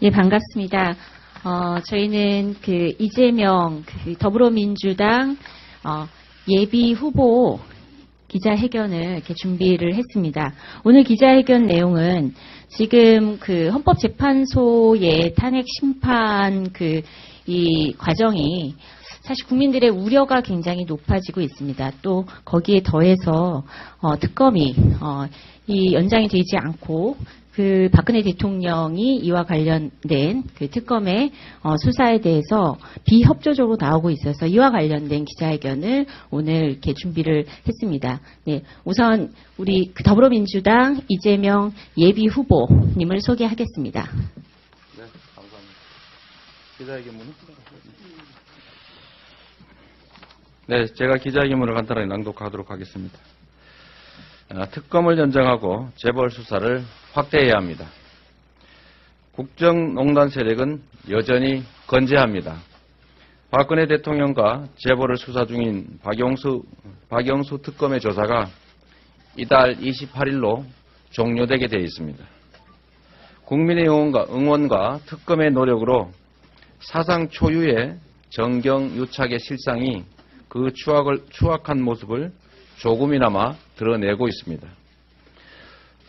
예, 반갑습니다. 저희는 이재명 더불어민주당 예비 후보 기자회견을 이렇게 준비를 했습니다. 오늘 기자회견 내용은 지금 헌법재판소의 탄핵 심판 이 과정이 사실 국민들의 우려가 굉장히 높아지고 있습니다. 또 거기에 더해서 특검이 이 연장이 되지 않고 박근혜 대통령이 이와 관련된 특검의 수사에 대해서 비협조적으로 나오고 있어서 이와 관련된 기자회견을 오늘 이렇게 준비를 했습니다. 네, 우선 우리 더불어민주당 이재명 예비 후보님을 소개하겠습니다. 네, 감사합니다. 기자회견문은? 네, 제가 기자회견문을 간단하게 낭독하도록 하겠습니다. 특검을 연장하고 재벌 수사를 확대해야 합니다. 국정농단 세력은 여전히 건재합니다. 박근혜 대통령과 재벌을 수사 중인 박영수 특검의 조사가 이달 28일로 종료되게 되어 있습니다. 국민의 응원과 특검의 노력으로 사상 초유의 정경유착의 실상이 그 추악한 모습을 조금이나마 드러내고 있습니다.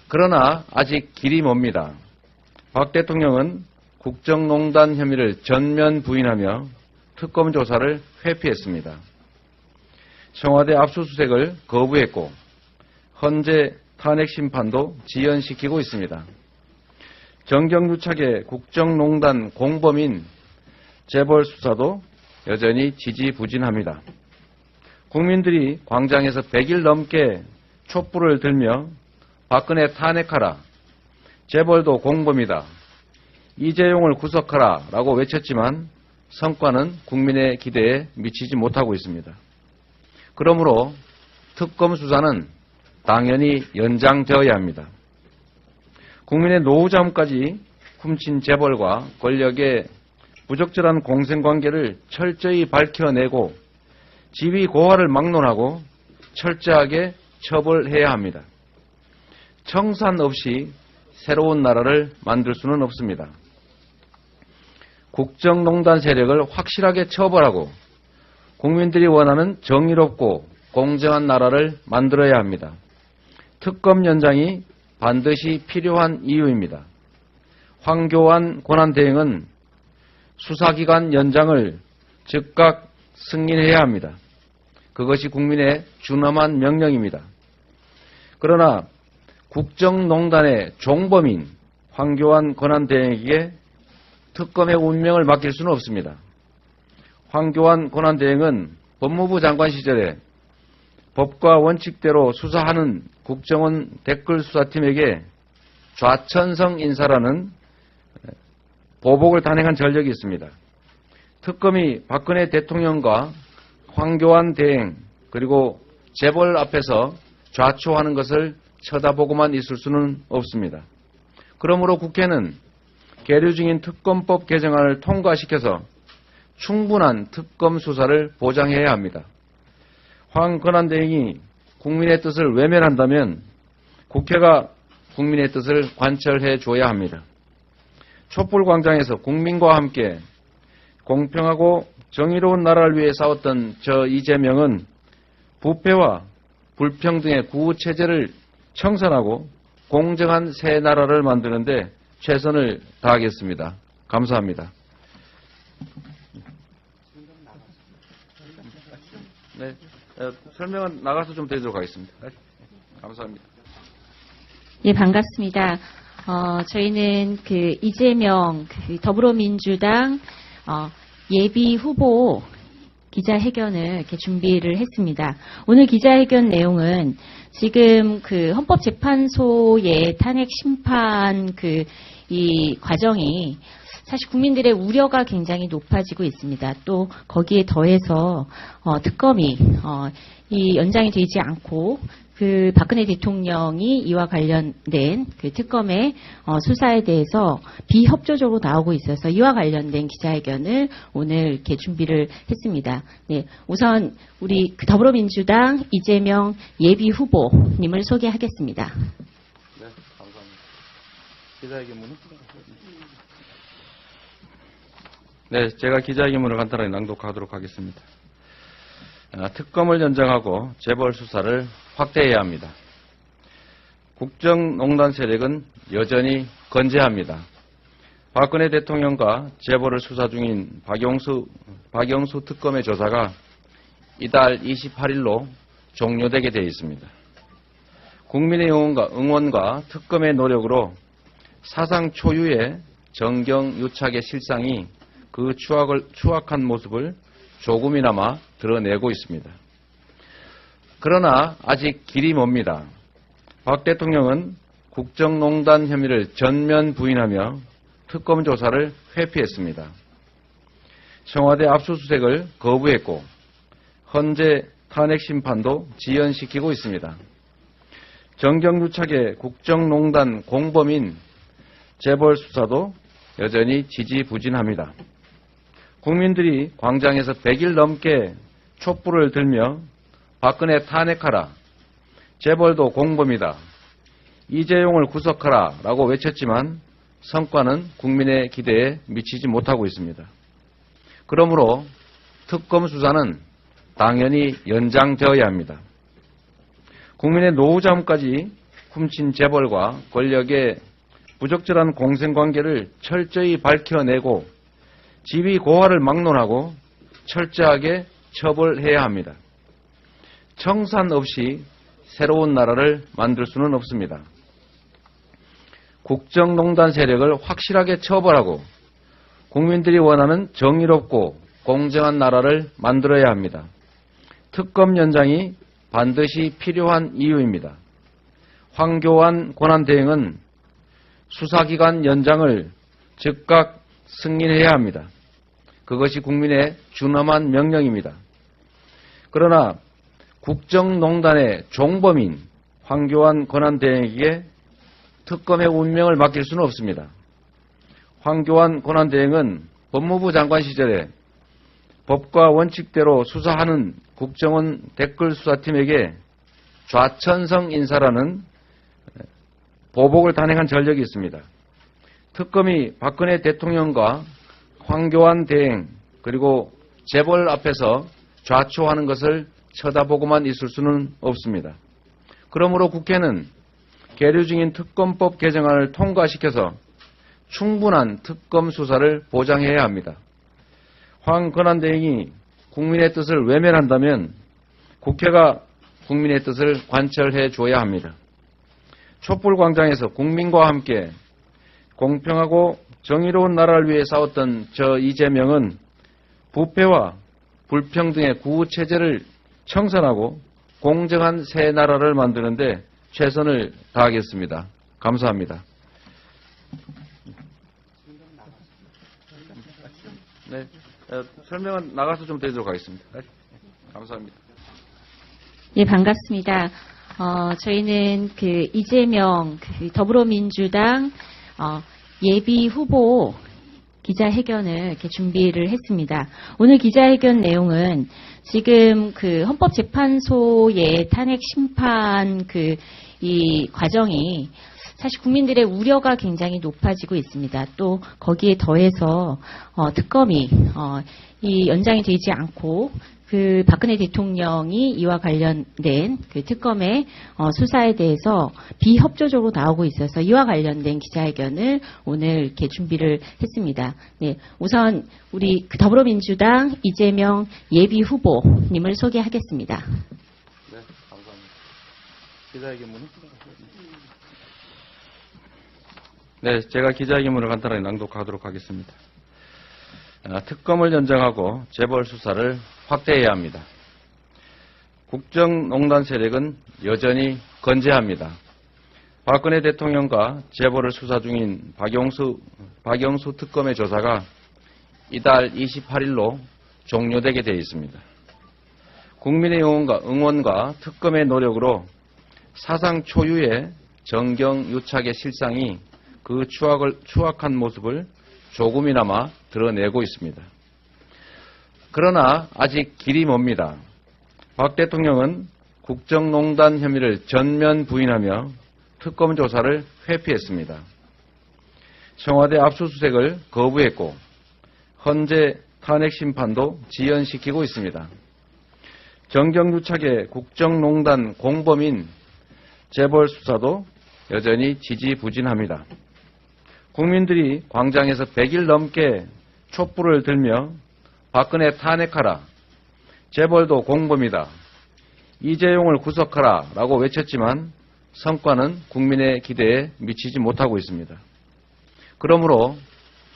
그러나 아직 길이 멉니다. 박 대통령은 국정농단 혐의를 전면 부인하며 특검 조사를 회피했습니다. 청와대 압수수색을 거부했고 헌재 탄핵 심판도 지연시키고 있습니다. 정경유착의 국정농단 공범인 재벌 수사도 여전히 지지부진합니다. 국민들이 광장에서 100일 넘게 촛불을 들며 박근혜 탄핵하라, 재벌도 공범이다, 이재용을 구속하라 라고 외쳤지만 성과는 국민의 기대에 미치지 못하고 있습니다. 그러므로 특검 수사는 당연히 연장되어야 합니다. 국민의 노후자금까지 훔친 재벌과 권력의 부적절한 공생관계를 철저히 밝혀내고 지위 고하를 막론하고 철저하게 처벌해야 합니다. 청산 없이 새로운 나라를 만들 수는 없습니다. 국정농단 세력을 확실하게 처벌하고 국민들이 원하는 정의롭고 공정한 나라를 만들어야 합니다. 특검 연장이 반드시 필요한 이유입니다. 황교안 권한대행은 수사기간 연장을 즉각 승인해야 합니다. 그것이 국민의 준엄한 명령입니다. 그러나 국정농단의 종범인 황교안 권한대행에게 특검의 운명을 맡길 수는 없습니다. 황교안 권한대행은 법무부 장관 시절에 법과 원칙대로 수사하는 국정원 댓글수사팀에게 좌천성 인사라는 보복을 단행한 전력이 있습니다. 특검이 박근혜 대통령과 황교안 대행 그리고 재벌 앞에서 좌초하는 것을 쳐다보고만 있을 수는 없습니다. 그러므로 국회는 계류 중인 특검법 개정안을 통과시켜서 충분한 특검 수사를 보장해야 합니다. 황 권한대행이 국민의 뜻을 외면한다면 국회가 국민의 뜻을 관철해 줘야 합니다. 촛불광장에서 국민과 함께 공평하고 정의로운 나라를 위해 싸웠던 저 이재명은 부패와 불평등의 구체제를 청산하고 공정한 새 나라를 만드는 데 최선을 다하겠습니다. 감사합니다. 네, 설명은 나가서 좀 드리도록 하겠습니다. 감사합니다. 예, 반갑습니다. 저희는 이재명 더불어민주당 예비 후보 기자회견을 이렇게 준비를 했습니다. 오늘 기자회견 내용은 지금 헌법재판소의 탄핵 심판 이 과정이 사실 국민들의 우려가 굉장히 높아지고 있습니다. 또 거기에 더해서 특검이 이 연장이 되지 않고 박근혜 대통령이 이와 관련된 특검의 수사에 대해서 비협조적으로 나오고 있어서 이와 관련된 기자회견을 오늘 이렇게 준비를 했습니다. 네, 우선 우리 더불어민주당 이재명 예비 후보님을 소개하겠습니다. 네, 감사합니다. 기자회견문은? 네, 제가 기자회견문을 간단하게 낭독하도록 하겠습니다. 특검을 연장하고 재벌 수사를 확대해야 합니다. 국정농단 세력은 여전히 건재합니다. 박근혜 대통령과 재벌을 수사 중인 박영수 특검의 조사가 이달 28일로 종료되게 되어 있습니다. 국민의 응원과 특검의 노력으로 사상 초유의 정경유착의 실상이 그 추악한 모습을 조금이나마 드러내고 있습니다. 그러나 아직 길이 멉니다. 박 대통령은 국정농단 혐의를 전면 부인하며 특검 조사를 회피했습니다. 청와대 압수수색을 거부했고 헌재 탄핵 심판도 지연시키고 있습니다. 정경유착의 국정농단 공범인 재벌 수사도 여전히 지지부진합니다. 국민들이 광장에서 100일 넘게 촛불을 들며 박근혜 탄핵하라, 재벌도 공범이다, 이재용을 구속하라 라고 외쳤지만 성과는 국민의 기대에 미치지 못하고 있습니다. 그러므로 특검 수사는 당연히 연장되어야 합니다. 국민의 노후 자금까지 훔친 재벌과 권력의 부적절한 공생관계를 철저히 밝혀내고 지위 고하를 막론하고 철저하게 처벌해야 합니다. 청산 없이 새로운 나라를 만들 수는 없습니다. 국정농단 세력을 확실하게 처벌하고 국민들이 원하는 정의롭고 공정한 나라를 만들어야 합니다. 특검 연장이 반드시 필요한 이유입니다. 황교안 권한대행은 수사기간 연장을 즉각 승인해야 합니다. 그것이 국민의 준엄한 명령입니다. 그러나 국정농단의 종범인 황교안 권한대행에게 특검의 운명을 맡길 수는 없습니다. 황교안 권한대행은 법무부 장관 시절에 법과 원칙대로 수사하는 국정원 댓글수사팀에게 좌천성 인사라는 보복을 단행한 전력이 있습니다. 특검이 박근혜 대통령과 황교안 대행 그리고 재벌 앞에서 좌초하는 것을 쳐다보고만 있을 수는 없습니다. 그러므로 국회는 계류 중인 특검법 개정안을 통과시켜서 충분한 특검 수사를 보장해야 합니다. 황 권한대행이 국민의 뜻을 외면한다면 국회가 국민의 뜻을 관철해 줘야 합니다. 촛불광장에서 국민과 함께 공평하고 정의로운 나라를 위해 싸웠던 저 이재명은 부패와 불평등의 구체제를 청산하고 공정한 새 나라를 만드는데 최선을 다하겠습니다. 감사합니다. 네, 설명은 나가서 좀 드리도록 하겠습니다. 네, 감사합니다. 예, 반갑습니다. 저희는 이재명 더불어민주당 예비 후보 기자회견을 이렇게 준비를 했습니다. 오늘 기자회견 내용은 지금 헌법재판소의 탄핵 심판 이 과정이 사실 국민들의 우려가 굉장히 높아지고 있습니다. 또 거기에 더해서 특검이 이 연장이 되지 않고 박근혜 대통령이 이와 관련된 특검의 수사에 대해서 비협조적으로 나오고 있어서 이와 관련된 기자회견을 오늘 이렇게 준비를 했습니다. 네, 우선 우리 더불어민주당 이재명 예비 후보님을 소개하겠습니다. 네, 감사합니다. 기자회견문은? 네, 제가 기자회견문을 간단하게 낭독하도록 하겠습니다. 특검을 연장하고 재벌 수사를 확대해야 합니다. 국정농단 세력은 여전히 건재합니다. 박근혜 대통령과 재벌을 수사 중인 박영수 특검의 조사가 이달 28일로 종료되게 되어 있습니다. 국민의 응원과 특검의 노력으로 사상 초유의 정경유착의 실상이 그 추악한 모습을 조금이나마 드러내고 있습니다. 그러나 아직 길이 멉니다. 박 대통령은 국정농단 혐의를 전면 부인하며 특검 조사를 회피했습니다. 청와대 압수수색을 거부했고 헌재 탄핵 심판도 지연시키고 있습니다. 정경유착의 국정농단 공범인 재벌 수사도 여전히 지지부진합니다. 국민들이 광장에서 100일 넘게 촛불을 들며 박근혜 탄핵하라, 재벌도 공범이다, 이재용을 구속하라 라고 외쳤지만 성과는 국민의 기대에 미치지 못하고 있습니다. 그러므로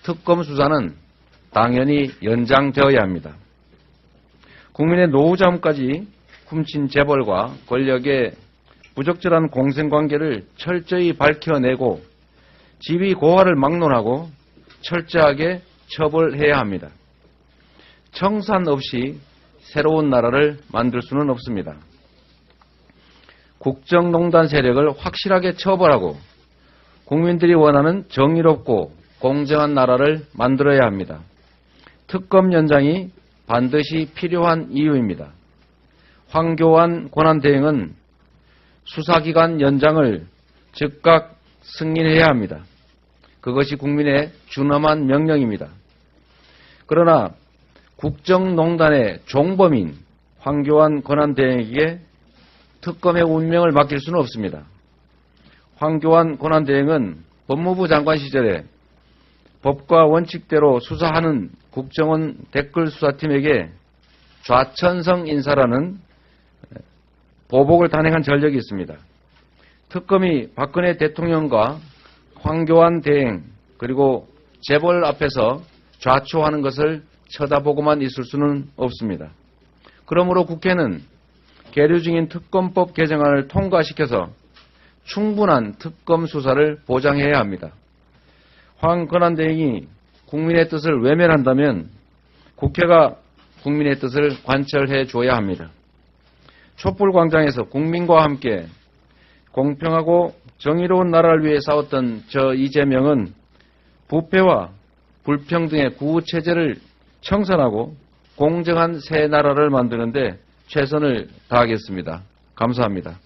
특검 수사는 당연히 연장되어야 합니다. 국민의 노후자금까지 훔친 재벌과 권력의 부적절한 공생관계를 철저히 밝혀내고 지위 고하를 막론하고 철저하게 처벌해야 합니다. 청산 없이 새로운 나라를 만들 수는 없습니다. 국정농단 세력을 확실하게 처벌하고 국민들이 원하는 정의롭고 공정한 나라를 만들어야 합니다. 특검 연장이 반드시 필요한 이유입니다. 황교안 권한대행은 수사기간 연장을 즉각 승인해야 합니다. 그것이 국민의 준엄한 명령입니다. 그러나 국정농단의 종범인 황교안 권한대행에게 특검의 운명을 맡길 수는 없습니다. 황교안 권한대행은 법무부 장관 시절에 법과 원칙대로 수사하는 국정원 댓글수사팀에게 좌천성 인사라는 보복을 단행한 전력이 있습니다. 특검이 박근혜 대통령과 황교안 대행 그리고 재벌 앞에서 좌초하는 것을 쳐다보고만 있을 수는 없습니다. 그러므로 국회는 계류 중인 특검법 개정안을 통과시켜서 충분한 특검 수사를 보장해야 합니다. 황 권한대행이 국민의 뜻을 외면한다면 국회가 국민의 뜻을 관철해 줘야 합니다. 촛불광장에서 국민과 함께 공평하고 정의로운 나라를 위해 싸웠던 저 이재명은 부패와 불평등의 구체제를 청산하고 공정한 새 나라를 만드는 데 최선을 다하겠습니다. 감사합니다.